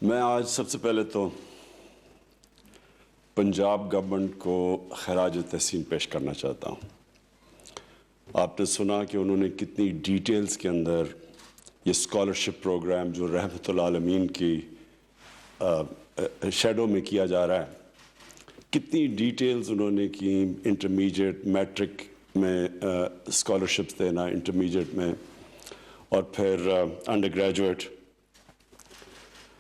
میں آج سب سے پہلے تو پنجاب گورنمنٹ کو خراج تحسین پیش کرنا چاہتا ہوں۔ آپ نے سنا کہ انہوں نے کتنی ڈیٹیلز کے اندر یہ اسکالرشپ پروگرام جو رحمت العالمین کی شیڈو میں کیا جا رہا ہے، کتنی ڈیٹیلز انہوں نے کی، انٹرمیڈیٹ میٹرک میں اسکالرشپس دینا، انٹرمیڈیٹ میں، اور پھر انڈر گریجویٹ۔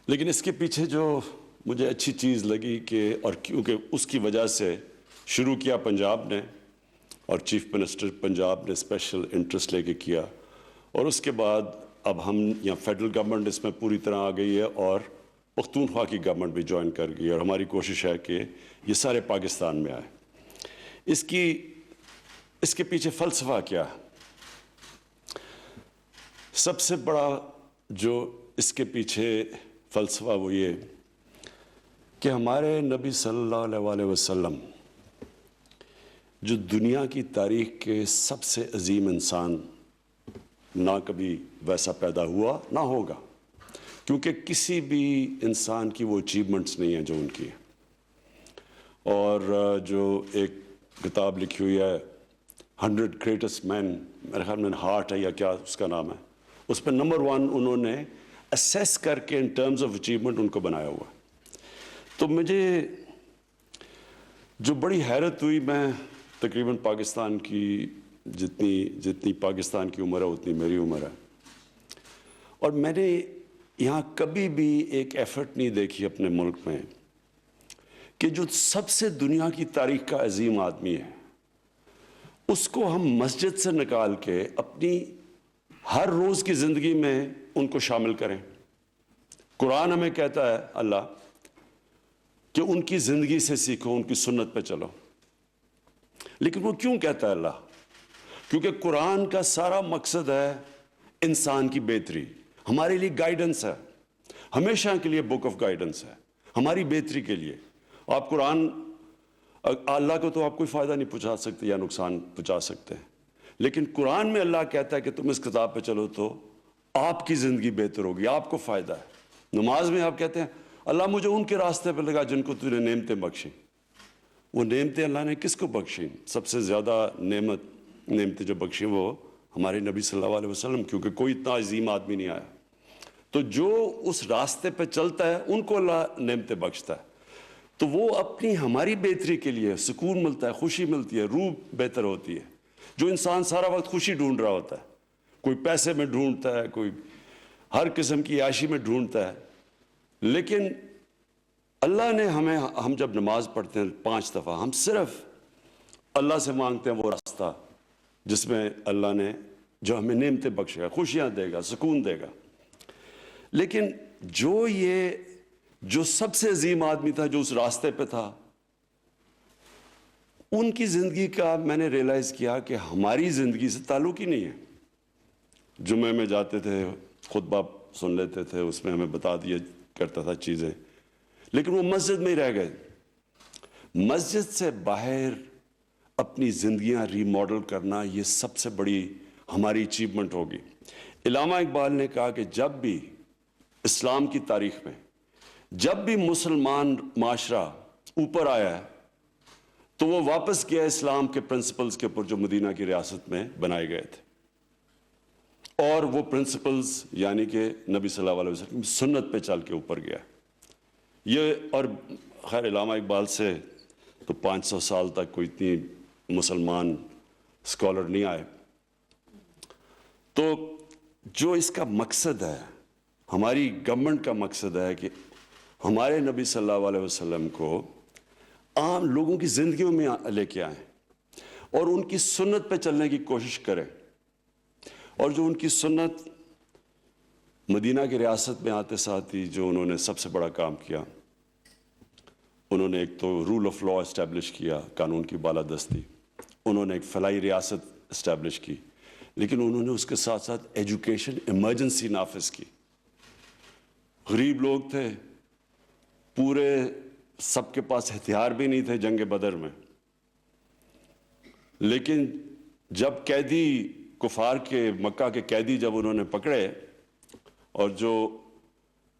لیکن اس کے پیچھے جو مجھے اچھی چیز لگی کہ اور کیونکہ اس کی وجہ سے شروع کیا پنجاب نے، اور چیف منسٹر پنجاب نے اسپیشل انٹرسٹ لے کے کیا، اور اس کے بعد اب ہم یہاں فیڈرل گورنمنٹ اس میں پوری طرح آ گئی ہے، اور پختونخوا کی گورنمنٹ بھی جوائن کر گئی، اور ہماری کوشش ہے کہ یہ سارے پاکستان میں آئے۔ اس کے پیچھے فلسفہ کیا ہے؟ سب سے بڑا جو اس کے پیچھے فلسفہ وہ یہ کہ ہمارے نبی صلی اللہ علیہ وسلم جو دنیا کی تاریخ کے سب سے عظیم انسان، نہ کبھی ویسا پیدا ہوا نہ ہوگا، کیونکہ کسی بھی انسان کی وہ اچیومنٹس نہیں ہیں جو ان کی ہیں۔ اور جو ایک کتاب لکھی ہوئی ہے 100 گریٹسٹ مین، میرے خیال میں ہارٹ ہے یا کیا اس کا نام ہے، اس پہ نمبر 1 انہوں نے اسیس کر کے in terms of achievement in کو بنایا ہوا ہے۔ تو مجھے جو بڑی حیرت ہوئی، میں تقریباً پاکستان کی جتنی پاکستان کی عمر ہے اتنی میری عمر ہے، اور میں نے یہاں کبھی بھی ایک ایفرٹ نہیں دیکھی اپنے ملک میں کہ جو سب سے دنیا کی تاریخ کا عظیم آدمی ہے اس کو ہم مسجد سے نکال کے اپنی ہر روز کی زندگی میں ان کو شامل کریں۔ قرآن ہمیں کہتا ہے اللہ کہ ان کی زندگی سے سیکھو، ان کی سنت پہ چلو۔ لیکن وہ کیوں کہتا ہے اللہ؟ کیونکہ قرآن کا سارا مقصد ہے انسان کی بہتری، ہمارے لیے گائیڈنس ہے، ہمیشہ کے لیے بک آف گائیڈنس ہے، ہماری بہتری کے لیے۔ آپ قرآن، اللہ کو تو آپ کوئی فائدہ نہیں پہنچا سکتے یا نقصان پہنچا سکتے ہیں، لیکن قرآن میں اللہ کہتا ہے کہ تم اس کتاب پہ چلو تو آپ کی زندگی بہتر ہوگی، آپ کو فائدہ ہے۔ نماز میں آپ کہتے ہیں اللہ مجھے ان کے راستے پہ لگا جن کو تو نے نعمتیں بخشیں۔ وہ نعمتیں اللہ نے کس کو بخشیں؟ سب سے زیادہ نعمتیں جو بخشیں وہ ہمارے نبی صلی اللہ علیہ وسلم، کیونکہ کوئی اتنا عظیم آدمی نہیں آیا۔ تو جو اس راستے پہ چلتا ہے ان کو اللہ نعمتیں بخشتا ہے، تو وہ اپنی ہماری بہتری کے لیے سکون ملتا ہے، خوشی ملتی ہے، روح بہتر ہوتی ہے۔ جو انسان سارا وقت خوشی ڈھونڈ رہا ہوتا ہے، کوئی پیسے میں ڈھونڈتا ہے، کوئی ہر قسم کی عیاشی میں ڈھونڈتا ہے، لیکن اللہ نے ہم جب نماز پڑھتے ہیں 5 دفعہ، ہم صرف اللہ سے مانگتے ہیں وہ راستہ جس میں اللہ نے جو ہمیں نعمتیں بخشے گا، خوشیاں دے گا، سکون دے گا۔ لیکن جو سب سے عظیم آدمی تھا جو اس راستے پہ تھا، ان کی زندگی کا میں نے ریئلائز کیا کہ ہماری زندگی سے تعلق ہی نہیں ہے۔ جمعے میں جاتے تھے، خطبہ سن لیتے تھے، اس میں ہمیں بتا دیا کرتا تھا چیزیں، لیکن وہ مسجد میں ہی رہ گئے۔ مسجد سے باہر اپنی زندگیاں ری ماڈل کرنا، یہ سب سے بڑی ہماری اچیومنٹ ہوگی۔ علامہ اقبال نے کہا کہ جب بھی اسلام کی تاریخ میں جب بھی مسلمان معاشرہ اوپر آیا ہے تو وہ واپس گیا اسلام کے پرنسپلز کے اوپر جو مدینہ کی ریاست میں بنائے گئے تھے، اور وہ پرنسپلز یعنی کہ نبی صلی اللہ علیہ وسلم سنت پہ چل کے اوپر گیا یہ۔ اور خیر علامہ اقبال سے تو 500 سال تک کوئی اتنی مسلمان اسکالر نہیں آئے۔ تو جو اس کا مقصد ہے، ہماری گورنمنٹ کا مقصد ہے کہ ہمارے نبی صلی اللہ علیہ وسلم کو عام لوگوں کی زندگیوں میں لے کے آئیں اور ان کی سنت پہ چلنے کی کوشش کریں۔ اور جو ان کی سنت مدینہ کی ریاست میں آتے ساتھ ہی جو انہوں نے سب سے بڑا کام کیا، انہوں نے ایک تو رول آف لا اسٹیبلش کیا، قانون کی بالادستی، انہوں نے ایک فلاحی ریاست اسٹیبلش کی، لیکن انہوں نے اس کے ساتھ ساتھ ایجوکیشن ایمرجنسی نافذ کی۔ غریب لوگ تھے، پورے سب کے پاس ہتھیار بھی نہیں تھے جنگ بدر میں، لیکن جب قیدی کفار کے مکہ کے قیدی جب انہوں نے پکڑے اور جو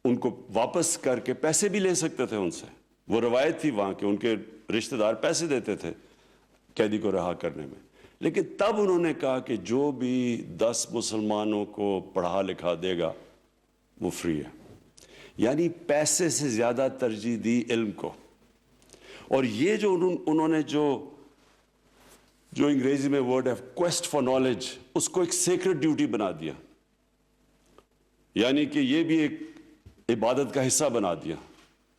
ان کو واپس کر کے پیسے بھی لے سکتے تھے ان سے. وہ روایت تھی وہاں کے، ان کے رشتہ دار پیسے دیتے تھے قیدی کو رہا کرنے میں. لیکن تب انہوں نے کہا کہ جو بھی 10 مسلمانوں کو پڑھا لکھا دے گا وہ فری ہے. یعنی پیسے سے زیادہ ترجیح دی علم کو. اور یہ جو انہوں نے جو انگریزی میں ورڈ ہے کویسٹ فار نالج، اس کو ایک سیکرڈ ڈیوٹی بنا دیا. یعنی کہ یہ بھی ایک عبادت کا حصہ بنا دیا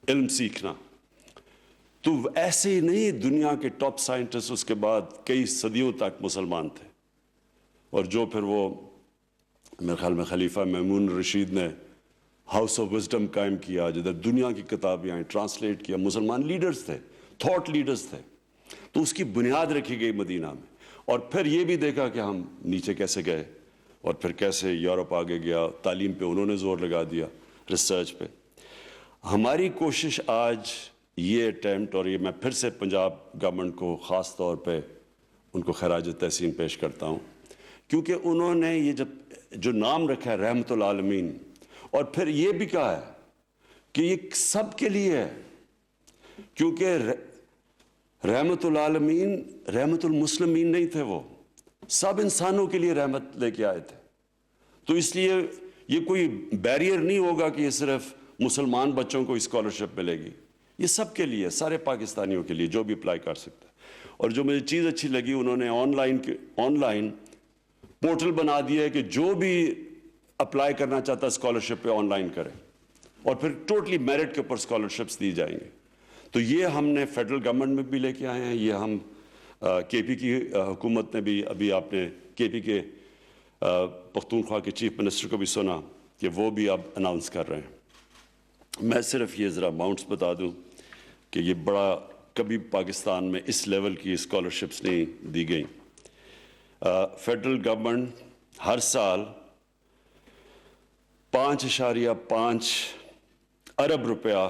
علم سیکھنا. تو ایسے ہی نہیں دنیا کے ٹاپ سائنٹسٹ اس کے بعد کئی صدیوں تک مسلمان تھے. اور جو پھر وہ میرے خیال میں خلیفہ مامون رشید نے ہاؤس آف وزڈم قائم کیا، جدھر دنیا کی کتابیں آئیں، ٹرانسلیٹ کیا. مسلمان لیڈرز تھے، تھاٹ لیڈرز تھے. تو اس کی بنیاد رکھی گئی مدینہ میں. اور پھر یہ بھی دیکھا کہ ہم نیچے کیسے گئے، اور پھر کیسے یورپ آگے گیا. تعلیم پہ انہوں نے زور لگا دیا، ریسرچ پہ. ہماری کوشش آج یہ اٹیمپٹ، اور یہ میں پھر سے پنجاب گورنمنٹ کو خاص طور پہ ان کو خراج تحسین پیش کرتا ہوں، کیونکہ انہوں نے یہ جو نام رکھا ہے رحمت العالمین، اور پھر یہ بھی کہا ہے کہ یہ سب کے لیے ہے. کیونکہ رحمت العالمین رحمت المسلمین نہیں تھے، وہ سب انسانوں کے لیے رحمت لے کے آئے تھے. تو اس لیے یہ کوئی بیریئر نہیں ہوگا کہ یہ صرف مسلمان بچوں کو اسکالرشپ ملے گی. یہ سب کے لیے، سارے پاکستانیوں کے لیے جو بھی اپلائی کر سکتا ہے. اور جو مجھے چیز اچھی لگی، انہوں نے آن لائن پورٹل بنا دیا ہے کہ جو بھی اپلائی کرنا چاہتا ہے اسکالرشپ پہ آن لائن کرے، اور پھر ٹوٹلی میرٹ کے اوپر اسکالرشپس دی جائیں گے. تو یہ ہم نے فیڈرل گورنمنٹ میں بھی لے کے آئے ہیں. یہ ہم کے پی کی حکومت نے بھی، ابھی آپ نے کے پی کے پختونخوا کے چیف منسٹر کو بھی سنا کہ وہ بھی اب اناؤنس کر رہے ہیں. میں صرف یہ ذرا اماؤنٹس بتا دوں کہ یہ بڑا کبھی پاکستان میں اس لیول کی اسکالرشپس نہیں دی گئیں. فیڈرل گورنمنٹ ہر سال 5.5 ارب روپیہ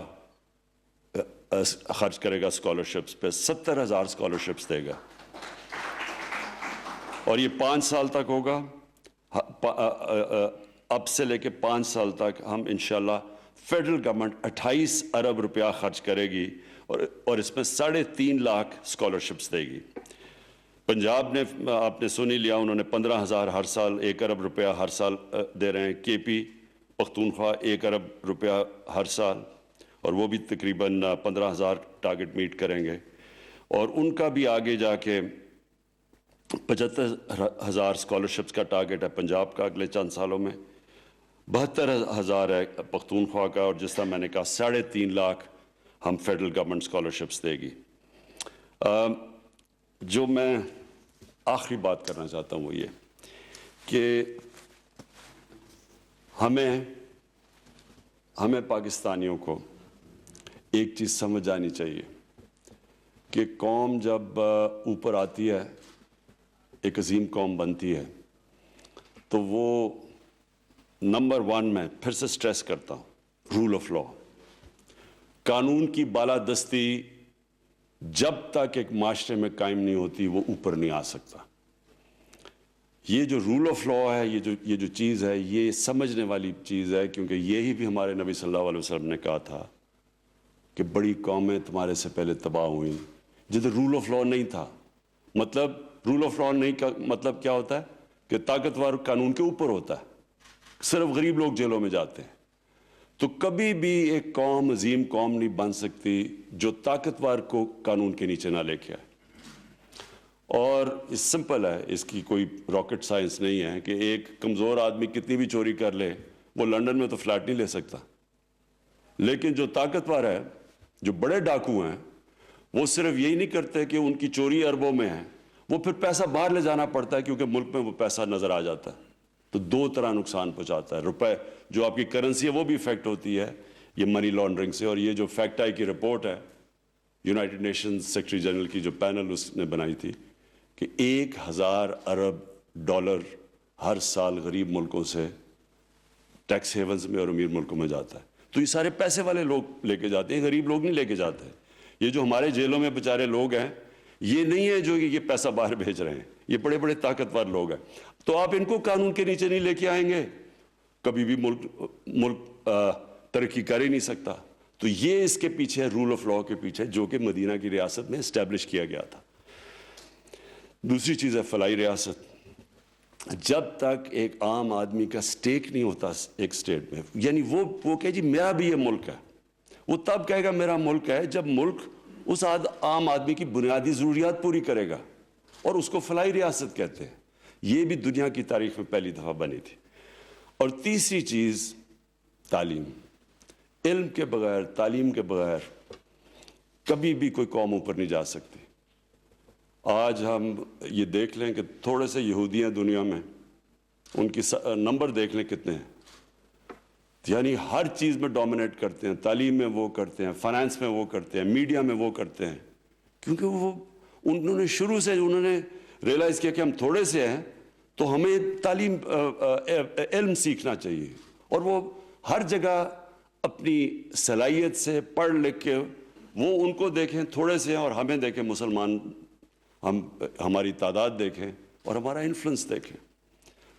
خرچ کرے گا اسکالرشپس پہ. 70,000 اسکالرشپس دے گا، اور یہ 5 سال تک ہوگا. اب سے لے کے 5 سال تک ہم انشاءاللہ فیڈرل گورنمنٹ 28 ارب روپیہ خرچ کرے گی، اور اس میں 3.5 لاکھ اسکالرشپس دے گی. پنجاب نے آپ نے سن ہی لیا، انہوں نے 15,000 ہر سال، 1 ارب روپیہ ہر سال دے رہے ہیں. کے پی پختونخوا 1 ارب روپیہ ہر سال، اور وہ بھی تقریباً 15,000 ٹارگٹ میٹ کریں گے. اور ان کا بھی آگے جا کے 75,000 اسکالرشپس کا ٹارگٹ ہے پنجاب کا اگلے چند سالوں میں. 72,000 ہے پختونخوا کا، اور جس طرح میں نے کہا 3.5 لاکھ ہم فیڈرل گورنمنٹ اسکالرشپس دے گی. جو میں آخری بات کرنا چاہتا ہوں وہ یہ کہ ہمیں پاکستانیوں کو ایک چیز سمجھ آنی چاہیے کہ قوم جب اوپر آتی ہے، ایک عظیم قوم بنتی ہے، تو وہ نمبر 1 میں پھر سے سٹریس کرتا ہوں، رول آف لا، قانون کی بالادستی جب تک ایک معاشرے میں قائم نہیں ہوتی وہ اوپر نہیں آ سکتا. یہ جو رول آف لا ہے، یہ جو چیز ہے، یہ سمجھنے والی چیز ہے. کیونکہ یہی بھی ہمارے نبی صلی اللہ علیہ وسلم نے کہا تھا کہ بڑی قومیں تمہارے سے پہلے تباہ ہوئیں جدھر رول آف لا نہیں تھا. مطلب رول آف لا نہیں کا مطلب کیا ہوتا ہے کہ طاقتور قانون کے اوپر ہوتا ہے، صرف غریب لوگ جیلوں میں جاتے ہیں. تو کبھی بھی ایک قوم عظیم قوم نہیں بن سکتی جو طاقتور کو قانون کے نیچے نہ لے کے آئے. اور اس سمپل ہے، اس کی کوئی راکٹ سائنس نہیں ہے کہ ایک کمزور آدمی کتنی بھی چوری کر لے، وہ لنڈن میں تو فلیٹ نہیں لے سکتا. لیکن جو طاقتور ہے، جو بڑے ڈاکو ہیں، وہ صرف یہی نہیں کرتے کہ ان کی چوری اربوں میں ہے، وہ پھر پیسہ باہر لے جانا پڑتا ہے کیونکہ ملک میں وہ پیسہ نظر آ جاتا ہے. تو 2 طرح نقصان پہنچاتا ہے. روپے جو آپ کی کرنسی ہے وہ بھی افیکٹ ہوتی ہے یہ منی لانڈرنگ سے. اور یہ جو فیکٹ آئی کی رپورٹ ہے یونائٹڈ نیشنز سیکرٹری جنرل کی جو پینل اس نے بنائی تھی کہ 1,000 ارب ڈالر ہر سال غریب ملکوں سے ٹیکس ہیونز میں اور امیر ملکوں میں جاتا ہے. تو یہ سارے پیسے والے لوگ لے کے جاتے ہیں، غریب لوگ نہیں لے کے جاتے. یہ جو ہمارے جیلوں میں بیچارے لوگ ہیں، یہ نہیں ہے جو یہ پیسہ باہر بھیج رہے ہیں، یہ بڑے بڑے طاقتور لوگ ہیں. تو آپ ان کو قانون کے نیچے نہیں لے کے آئیں گے، کبھی بھی ملک ترقی کر ہی نہیں سکتا. تو یہ اس کے پیچھے رول آف لاء کے پیچھے جو کہ مدینہ کی ریاست میں اسٹیبلش کیا گیا تھا. دوسری چیز ہے فلاحی ریاست. جب تک ایک عام آدمی کا سٹیک نہیں ہوتا ایک سٹیٹ میں, یعنی وہ کہے جی میرا بھی یہ ملک ہے, وہ تب کہے گا میرا ملک ہے جب ملک اس عام آدمی کی بنیادی ضروریات پوری کرے گا, اور اس کو فلاحی ریاست کہتے ہیں. یہ بھی دنیا کی تاریخ میں پہلی دفعہ بنی تھی. اور تیسری چیز تعلیم. علم کے بغیر, تعلیم کے بغیر کبھی بھی کوئی قوم اوپر نہیں جا سکتی. آج ہم یہ دیکھ لیں کہ تھوڑے سے یہودی ہیں دنیا میں, ان کی نمبر دیکھ لیں کتنے ہیں, یعنی ہر چیز میں ڈومینیٹ کرتے ہیں, تعلیم میں وہ کرتے ہیں, فائنانس میں وہ کرتے ہیں, میڈیا میں وہ کرتے ہیں, کیونکہ انہوں نے شروع سے ریئلائز کیا کہ ہم تھوڑے سے ہیں تو ہمیں تعلیم علم سیکھنا چاہیے. اور وہ ہر جگہ اپنی صلاحیت سے پڑھ لکھ کے وہ ان کو دیکھیں تھوڑے سے ہیں, اور ہمیں دیکھیں مسلمان, ہماری تعداد دیکھیں اور ہمارا انفلوئنس دیکھیں.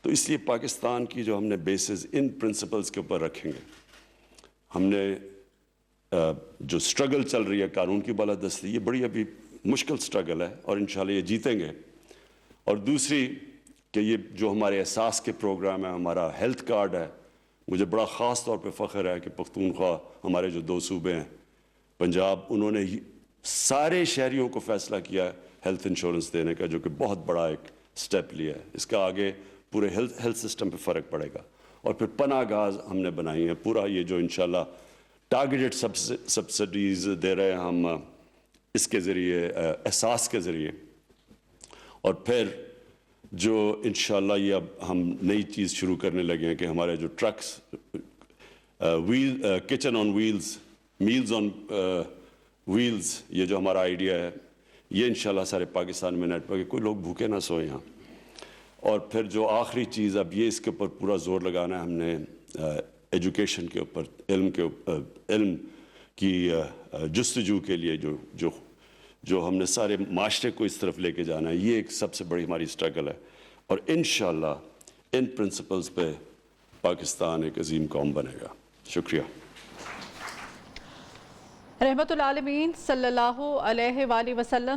تو اس لیے پاکستان کی جو ہم نے بیسز ان پرنسپلز کے اوپر رکھیں گے. ہم نے جو سٹرگل چل رہی ہے قانون کی بالادستی, یہ بڑی ابھی مشکل سٹرگل ہے اور انشاءاللہ یہ جیتیں گے. اور دوسری کہ یہ جو ہمارے احساس کے پروگرام ہے, ہمارا ہیلتھ کارڈ ہے, مجھے بڑا خاص طور پہ فخر ہے کہ پختونخوا ہمارے جو 2 صوبے ہیں, پنجاب, انہوں نے سارے شہریوں کو فیصلہ کیا ہے ہیلتھ انشورنس دینے کا, جو کہ بہت بڑا ایک سٹیپ لیا ہے. اس کا آگے پورے ہیلتھ سسٹم پہ فرق پڑے گا. اور پھر پناہ گاہ ہم نے بنائی ہیں, پورا یہ جو انشاءاللہ ٹارگیٹڈ سبسڈیز دے رہے ہیں ہم اس کے ذریعے, احساس کے ذریعے. اور پھر جو انشاءاللہ یہ اب ہم نئی چیز شروع کرنے لگے ہیں کہ ہمارے جو ٹرکس, کچن آن ویلز, میلز آن ویلز, یہ جو ہمارا آئیڈیا ہے, یہ انشاءاللہ سارے پاکستان میں نیٹ ورک, کوئی لوگ بھوکے نہ سوئیں یہاں. اور پھر جو آخری چیز, اب یہ اس کے اوپر پورا زور لگانا ہے ہم نے, ایجوکیشن کے اوپر, علم کی جستجو کے لیے جو ہم نے سارے معاشرے کو اس طرف لے کے جانا ہے. یہ ایک سب سے بڑی ہماری سٹرگل ہے, اور انشاءاللہ ان پرنسپلز پہ پاکستان ایک عظیم قوم بنے گا. شکریہ. رحمت العالمین صلی اللہ علیہ وآلہ وسلم.